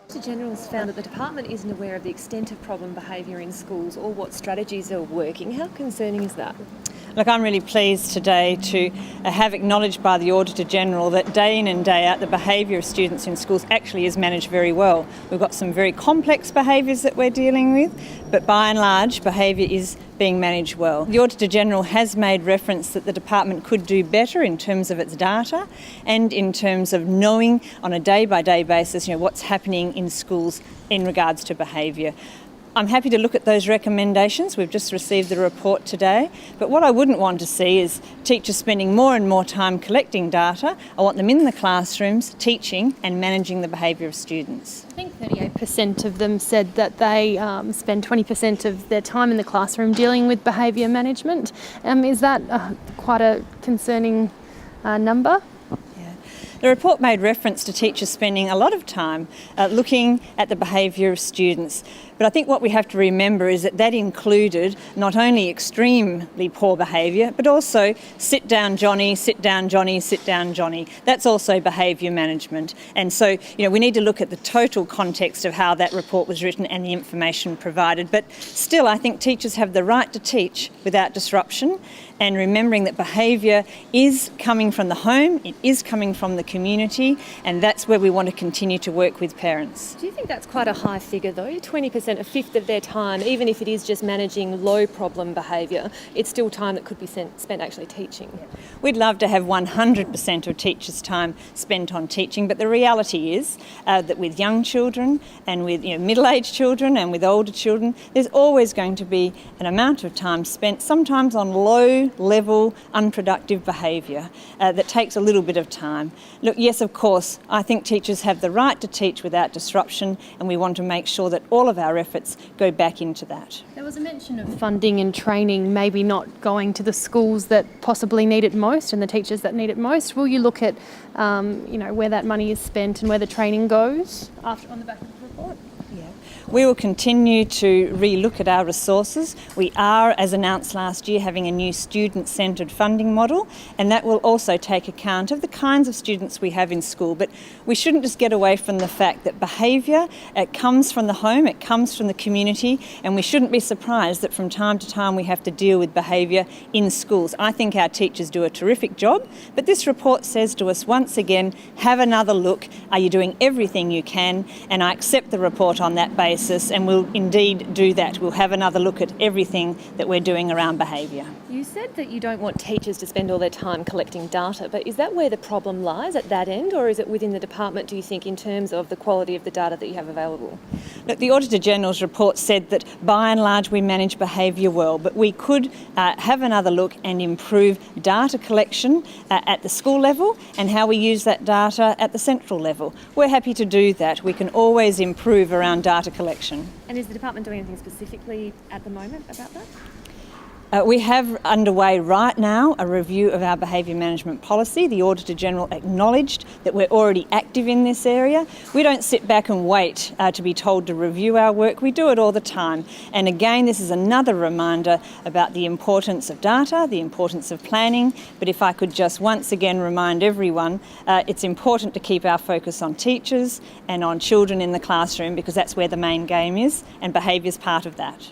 Auditor General's found that the department isn't aware of the extent of problem behaviour in schools or what strategies are working. How concerning is that? Look, I'm really pleased today to have acknowledged by the Auditor General that day in and day out the behaviour of students in schools actually is managed very well. We've got some very complex behaviours that we're dealing with, but by and large behaviour is being managed well. The Auditor General has made reference that the department could do better in terms of its data and in terms of knowing on a day-by-day basis what's happening in schools in regards to behaviour. I'm happy to look at those recommendations. We've just received the report today. But what I wouldn't want to see is teachers spending more and more time collecting data. I want them in the classrooms, teaching and managing the behaviour of students. I think 38% of them said that they spend 20% of their time in the classroom dealing with behaviour management. Is that quite a concerning number? The report made reference to teachers spending a lot of time looking at the behaviour of students. But I think what we have to remember is that that included not only extremely poor behaviour, but also sit down Johnny, sit down Johnny, sit down Johnny. That's also behaviour management. And so, we need to look at the total context of how that report was written and the information provided. But still, I think teachers have the right to teach without disruption, and remembering that behaviour is coming from the home, it is coming from the community, and that's where we want to continue to work with parents. Do you think that's quite a high figure though? 20%, a fifth of their time, even if it is just managing low problem behaviour, it's still time that could be spent actually teaching. We'd love to have 100% of teachers' time spent on teaching, but the reality is that with young children and with middle-aged children and with older children, there's always going to be an amount of time spent sometimes on low-level, unproductive behaviour that takes a little bit of time. Look, yes, of course, I think teachers have the right to teach without disruption, and we want to make sure that all of our efforts go back into that. There was a mention of funding and training maybe not going to the schools that possibly need it most and the teachers that need it most. Will you look at where that money is spent and where the training goes on the back of the report? We will continue to re-look at our resources. We are, as announced last year, having a new student-centred funding model, and that will also take account of the kinds of students we have in school. But we shouldn't just get away from the fact that behaviour, it comes from the home, it comes from the community, and we shouldn't be surprised that from time to time we have to deal with behaviour in schools. I think our teachers do a terrific job, but this report says to us once again, have another look. Are you doing everything you can? And I accept the report on that basis. And we'll indeed do that. We'll have another look at everything that we're doing around behaviour. You said that you don't want teachers to spend all their time collecting data, but is that where the problem lies, at that end, or is it within the department, do you think, in terms of the quality of the data that you have available? Look, the Auditor General's report said that by and large we manage behaviour well, but we could have another look and improve data collection at the school level and how we use that data at the central level. We're happy to do that. We can always improve around data collection. And is the department doing anything specifically at the moment about that? We have underway right now a review of our behaviour management policy. The Auditor General acknowledged that we're already active in this area. We don't sit back and wait to be told to review our work. We do it all the time. And again, this is another reminder about the importance of data, the importance of planning. But if I could just once again remind everyone, it's important to keep our focus on teachers and on children in the classroom, because that's where the main game is, and behaviour is part of that.